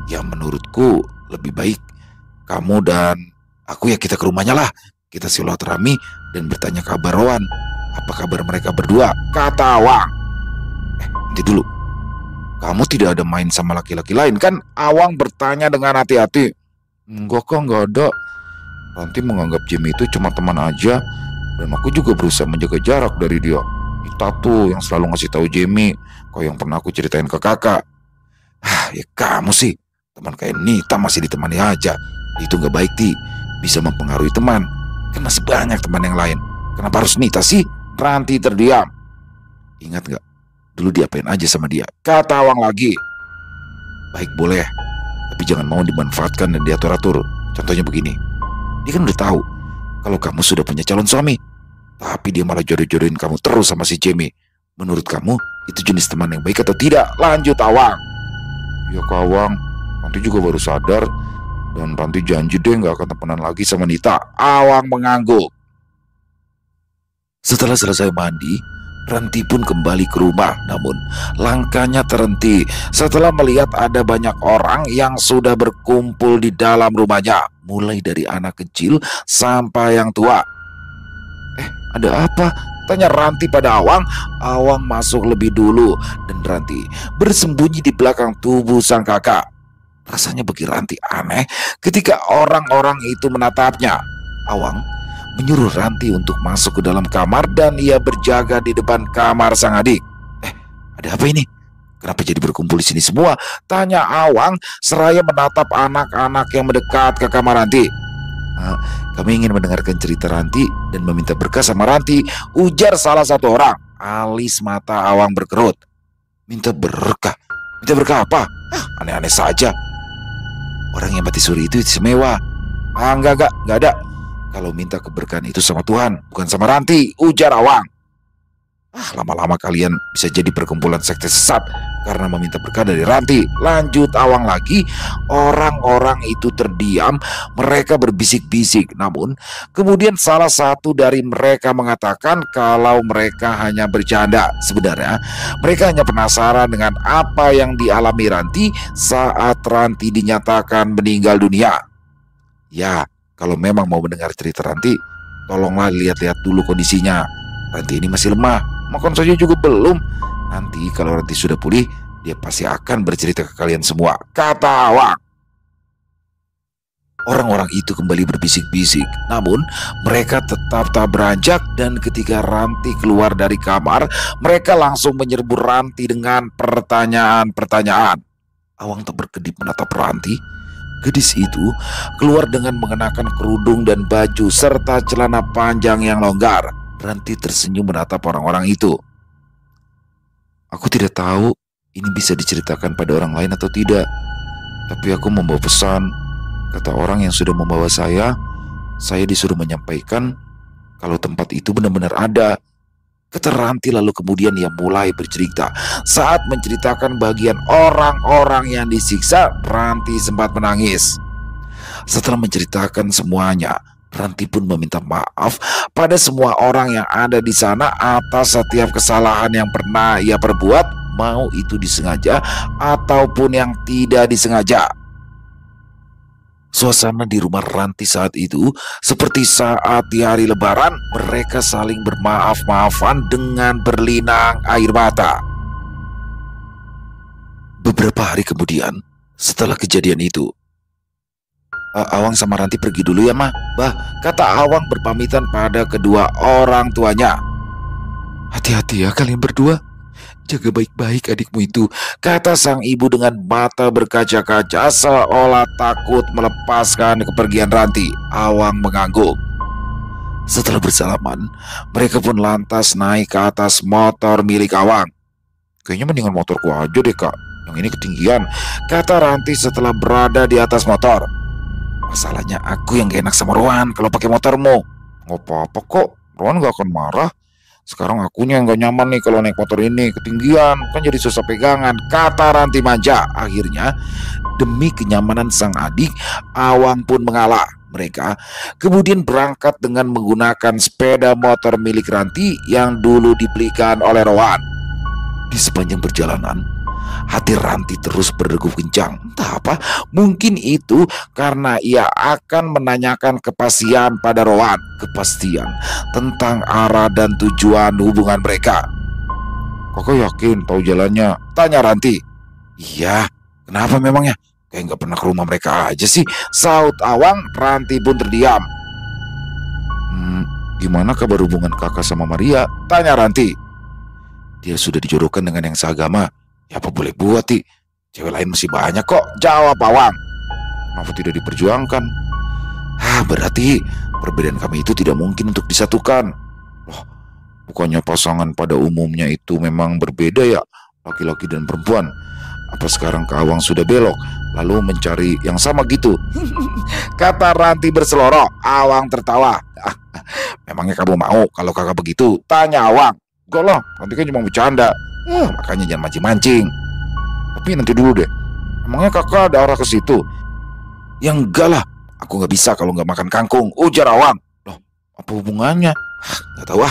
Ya menurutku lebih baik kamu dan aku ya kita ke rumahnya lah. Kita silaturahmi dan bertanya kabar Rowan. Apa kabar mereka berdua? Kata Awang. Nanti dulu. Kamu tidak ada main sama laki-laki lain kan? Awang bertanya dengan hati-hati. Enggak kok, enggak ada. Nanti menganggap Jamie itu cuma teman aja. Dan aku juga berusaha menjaga jarak dari dia. Kita tuh yang selalu ngasih tahu Jamie. Kau yang pernah aku ceritain ke kakak. Ya kamu sih. Teman kayak Nita masih ditemani aja. Itu gak baik, Ti. Bisa mempengaruhi teman. Kan masih banyak teman yang lain. Kenapa harus Nita sih? Ranti terdiam. Ingat gak? Dulu diapain aja sama dia? Kata Awang lagi. Baik boleh. Tapi jangan mau dimanfaatkan dan diatur-atur. Contohnya begini. Dia kan udah tahu kalau kamu sudah punya calon suami. Tapi dia malah jodoh-jodohin kamu terus sama si Jamie. Menurut kamu itu jenis teman yang baik atau tidak? Lanjut Awang. Ya Kak Awang. Ranti juga baru sadar. Dan Ranti janji deh gak akan temenan lagi sama Nita. Awang mengangguk. Setelah selesai mandi, Ranti pun kembali ke rumah. Namun langkahnya terhenti setelah melihat ada banyak orang yang sudah berkumpul di dalam rumahnya. Mulai dari anak kecil sampai yang tua. Ada apa? Tanya Ranti pada Awang. Awang masuk lebih dulu dan Ranti bersembunyi di belakang tubuh sang kakak. Rasanya bagi Ranti aneh ketika orang-orang itu menatapnya. Awang menyuruh Ranti untuk masuk ke dalam kamar dan ia berjaga di depan kamar sang adik. Ada apa ini? Kenapa jadi berkumpul di sini semua? Tanya Awang seraya menatap anak-anak yang mendekat ke kamar Ranti. Kami ingin mendengarkan cerita Ranti dan meminta berkah sama Ranti, ujar salah satu orang. Alis mata Awang berkerut. Minta berkah? Minta berkah apa? Aneh-aneh saja. Orang yang mati suri itu istimewa. Enggak ada. Kalau minta keberkahan itu sama Tuhan, bukan sama Ranti, ujar Awang. Lama-lama kalian bisa jadi perkumpulan sekte sesat karena meminta berkah dari Ranti. Lanjut Awang lagi. Orang-orang itu terdiam. Mereka berbisik-bisik. Namun kemudian salah satu dari mereka mengatakan kalau mereka hanya bercanda. Sebenarnya mereka hanya penasaran dengan apa yang dialami Ranti saat Ranti dinyatakan meninggal dunia. Ya, kalau memang mau mendengar cerita Ranti, tolonglah lihat-lihat dulu kondisinya. Ranti ini masih lemah, makan saja juga belum. Nanti kalau Ranti sudah pulih, dia pasti akan bercerita ke kalian semua, kata Awang. Orang-orang itu kembali berbisik-bisik, namun mereka tetap tak beranjak. Dan ketika Ranti keluar dari kamar, mereka langsung menyerbu Ranti dengan pertanyaan-pertanyaan. Awang tak berkedip menatap Ranti Gadis itu keluar dengan mengenakan kerudung dan baju serta celana panjang yang longgar. Ranti tersenyum menatap orang-orang itu. Aku tidak tahu ini bisa diceritakan pada orang lain atau tidak. Tapi aku membawa pesan. Kata orang yang sudah membawa saya disuruh menyampaikan kalau tempat itu benar-benar ada. Kata Ranti lalu kemudian ia mulai bercerita. Saat menceritakan bagian orang-orang yang disiksa, Ranti sempat menangis. Setelah menceritakan semuanya, Ranti pun meminta maaf pada semua orang yang ada di sana atas setiap kesalahan yang pernah ia perbuat, mau itu disengaja ataupun yang tidak disengaja. Suasana di rumah Ranti saat itu seperti saat di hari Lebaran, mereka saling bermaaf-maafan dengan berlinang air mata. Beberapa hari kemudian, setelah kejadian itu, Awang sama Ranti pergi dulu ya, Ma. Bah, kata Awang berpamitan pada kedua orang tuanya. Hati-hati ya kalian berdua. Jaga baik-baik adikmu itu, kata sang ibu dengan mata berkaca-kaca seolah takut melepaskan kepergian Ranti. Awang mengangguk. Setelah bersalaman, mereka pun lantas naik ke atas motor milik Awang. Kayaknya mendingan motorku aja deh, Kak. Yang ini ketinggian, kata Ranti setelah berada di atas motor. Masalahnya aku yang gak enak sama Rohan kalau pakai motormu. Gak apa-apa kok, Rohan gak akan marah. Sekarang akunya yang gak nyaman nih kalau naik motor ini, ketinggian, kan jadi susah pegangan, kata Ranti manja. Akhirnya, demi kenyamanan sang adik, Awang pun mengalah. Mereka kemudian berangkat dengan menggunakan sepeda motor milik Ranti yang dulu dibelikan oleh Rohan. Di sepanjang perjalanan, hati Ranti terus berdegup kencang. Entah apa, mungkin itu karena ia akan menanyakan kepastian pada Rohan, kepastian tentang arah dan tujuan hubungan mereka. Kakak yakin tahu jalannya? Tanya Ranti. Iya, kenapa memangnya? Kayak nggak pernah ke rumah mereka aja sih, saut Awang. Ranti pun terdiam. Gimana kabar hubungan kakak sama Maria? Tanya Ranti. Dia sudah dijodohkan dengan yang seagama. Ya apa boleh buat, Ti? Cewek lain masih banyak kok, jawab Awang. Kenapa tidak diperjuangkan? Berarti perbedaan kami itu tidak mungkin untuk disatukan. Loh, bukannya pasangan pada umumnya itu memang berbeda ya, laki-laki dan perempuan. Apa sekarang Kak Awang sudah belok, lalu mencari yang sama gitu? Kata Ranti berselorok. Awang tertawa. Memangnya kamu mau kalau kakak begitu? Tanya Awang. Enggak lah, nanti kan cuma bercanda. Makanya jangan mancing-mancing. Tapi nanti dulu deh, emangnya kakak ada arah ke situ? Ya enggak lah, aku nggak bisa kalau nggak makan kangkung, ujar Awang. Loh, apa hubungannya? Nggak tahu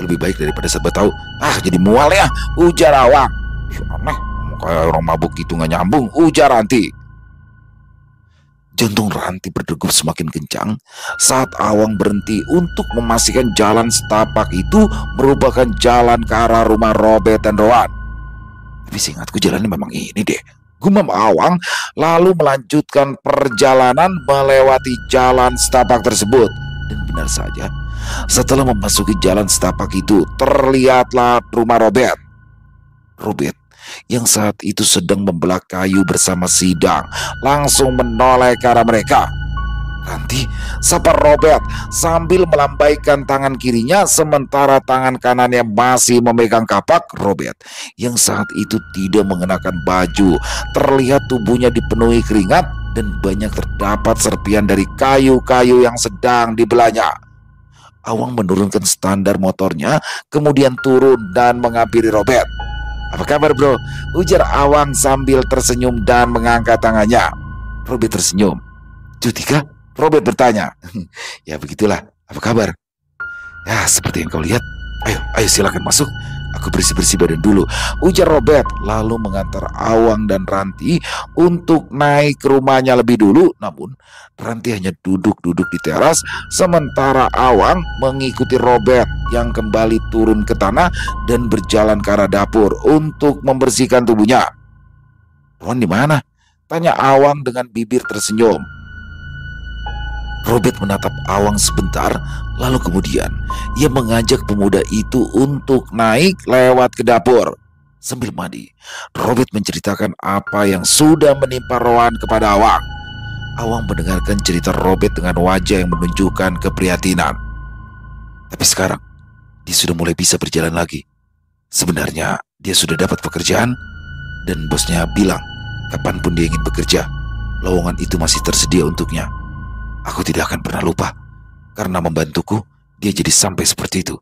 lebih baik daripada serba tahu. Jadi mual ya, ujar Awang. Aneh, kayak orang mabuk gitu nggak nyambung, ujar Ranti. Jantung Ranti berdegup semakin kencang saat Awang berhenti untuk memastikan jalan setapak itu merupakan jalan ke arah rumah Robert dan Rohan. Tapi seingatku jalannya memang ini deh, gumam Awang, lalu melanjutkan perjalanan melewati jalan setapak tersebut. Dan benar saja, setelah memasuki jalan setapak itu, terlihatlah rumah Robert. Robert yang saat itu sedang membelah kayu bersama Sidang langsung menoleh ke arah mereka. Ranti sapa Robert sambil melambaikan tangan kirinya sementara tangan kanannya masih memegang kapak. Robert yang saat itu tidak mengenakan baju, terlihat tubuhnya dipenuhi keringat dan banyak terdapat serpian dari kayu-kayu yang sedang dibelahnya. Awang menurunkan standar motornya, kemudian turun dan menghampiri Robert. Apa kabar bro? Ujar Awang sambil tersenyum dan mengangkat tangannya. Robert tersenyum. Cuti kah? Robert bertanya. Ya begitulah, apa kabar? Ya seperti yang kau lihat. Ayo silakan masuk. Aku bersih-bersih badan dulu, ujar Robert lalu mengantar Awang dan Ranti untuk naik ke rumahnya lebih dulu. Namun Ranti hanya duduk-duduk di teras sementara Awang mengikuti Robert yang kembali turun ke tanah dan berjalan ke arah dapur untuk membersihkan tubuhnya. Rohan di mana? Tanya Awang dengan bibir tersenyum. Robert menatap Awang sebentar, lalu kemudian ia mengajak pemuda itu untuk naik lewat ke dapur. Sambil mandi, Robert menceritakan apa yang sudah menimpa Rohan kepada Awang. Awang mendengarkan cerita Robert dengan wajah yang menunjukkan keprihatinan. Tapi sekarang, dia sudah mulai bisa berjalan lagi. Sebenarnya, dia sudah dapat pekerjaan, dan bosnya bilang, kapanpun dia ingin bekerja, lowongan itu masih tersedia untuknya. Aku tidak akan pernah lupa, karena membantuku, dia jadi sampai seperti itu.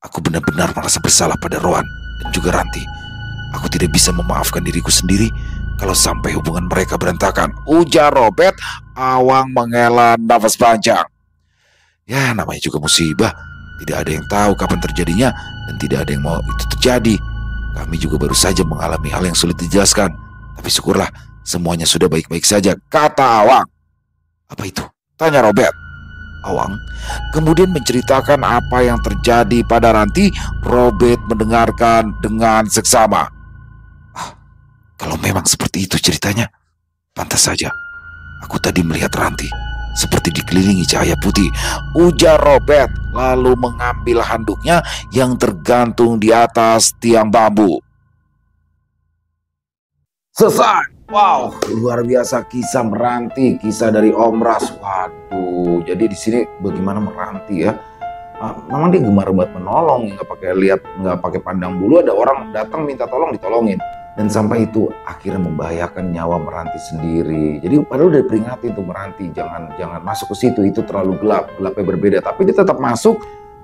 Aku benar-benar merasa bersalah pada Roan dan juga Ranti. Aku tidak bisa memaafkan diriku sendiri kalau sampai hubungan mereka berantakan, ujar Robert. Awang menghela nafas panjang. Ya, namanya juga musibah. Tidak ada yang tahu kapan terjadinya dan tidak ada yang mau itu terjadi. Kami juga baru saja mengalami hal yang sulit dijelaskan. Tapi syukurlah semuanya sudah baik-baik saja, kata Awang. Apa itu? Tanya Robert. Awang kemudian menceritakan apa yang terjadi pada Ranti. Robert mendengarkan dengan seksama. Kalau memang seperti itu ceritanya, pantas saja aku tadi melihat Ranti seperti dikelilingi cahaya putih, ujar Robert, lalu mengambil handuknya yang tergantung di atas tiang bambu. Selesai. Wow, luar biasa kisah Meranti, kisah dari Om Ras. Waduh, jadi di sini bagaimana Meranti ya? Memang dia gemar buat menolong, nggak pakai pandang bulu. Ada orang datang minta tolong, ditolongin. Dan sampai itu akhirnya membahayakan nyawa Meranti sendiri. Jadi padahal udah diperingatin tuh Meranti, jangan masuk ke situ, itu terlalu gelapnya berbeda. Tapi dia tetap masuk,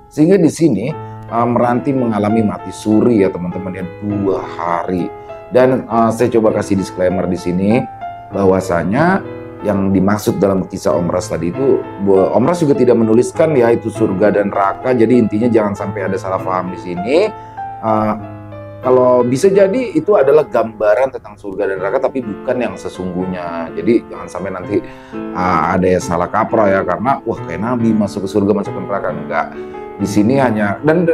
sehingga di sini Meranti mengalami mati suri ya teman-teman ya, 2 hari. Dan saya coba kasih disclaimer di sini bahwasanya yang dimaksud dalam kisah Om Ras tadi itu, Om Ras juga tidak menuliskan ya itu surga dan neraka. Jadi intinya jangan sampai ada salah paham di sini. Kalau bisa jadi itu adalah gambaran tentang surga dan neraka, tapi bukan yang sesungguhnya. Jadi jangan sampai nanti ada yang salah kaprah ya, karena wah kayak Nabi masuk ke surga masuk ke neraka. Enggak, di sini hanya dan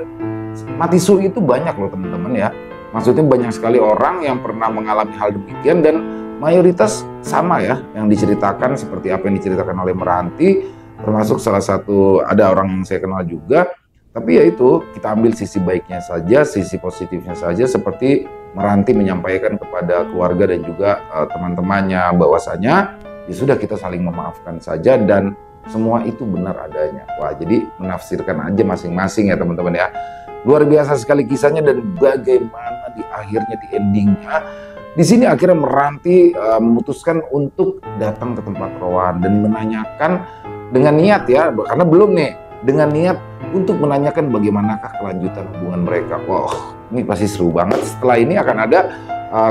mati suri itu banyak loh teman-teman ya. Maksudnya banyak sekali orang yang pernah mengalami hal demikian dan mayoritas sama ya yang diceritakan seperti apa yang diceritakan oleh Meranti, termasuk salah satu ada orang yang saya kenal juga. Tapi ya itu, kita ambil sisi baiknya saja, sisi positifnya saja, seperti Meranti menyampaikan kepada keluarga dan juga teman-temannya bahwasanya ya sudah kita saling memaafkan saja dan semua itu benar adanya. Wah, jadi menafsirkan aja masing-masing ya teman-teman ya. Luar biasa sekali kisahnya dan bagaimana di akhirnya, di endingnya. Di sini akhirnya Meranti memutuskan untuk datang ke tempat Roan dan menanyakan dengan niat ya, karena belum nih, dengan niat untuk menanyakan bagaimanakah kelanjutan hubungan mereka. Wow, ini pasti seru banget. Setelah ini akan ada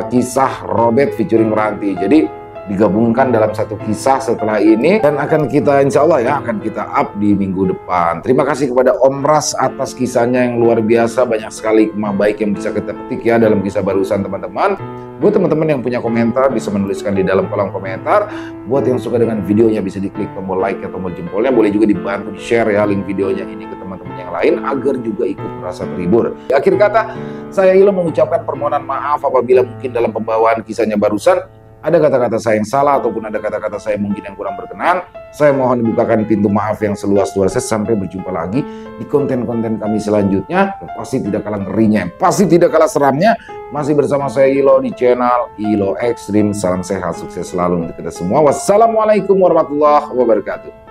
kisah Robert featuring Meranti. Jadi digabungkan dalam satu kisah setelah ini dan akan kita insya Allah ya akan kita up di minggu depan. Terima kasih kepada Om Ras atas kisahnya yang luar biasa. Banyak sekali hikmah baik yang bisa kita petik ya dalam kisah barusan teman-teman. Buat teman-teman yang punya komentar bisa menuliskan di dalam kolom komentar. Buat yang suka dengan videonya bisa diklik tombol like atau tombol jempolnya. Boleh juga dibantu di share ya link videonya ini ke teman-teman yang lain agar juga ikut merasa terhibur. Di akhir kata, saya Ilo mengucapkan permohonan maaf apabila mungkin dalam pembawaan kisahnya barusan ada kata-kata saya yang salah ataupun ada kata-kata saya mungkin yang kurang berkenan. Saya mohon dibukakan pintu maaf yang seluas-luasnya. Sampai berjumpa lagi di konten-konten kami selanjutnya. Pasti tidak kalah ngerinya, pasti tidak kalah seramnya. Masih bersama saya Ilo di channel Ilo Ekstrim. Salam sehat, sukses selalu untuk kita semua. Wassalamualaikum warahmatullahi wabarakatuh.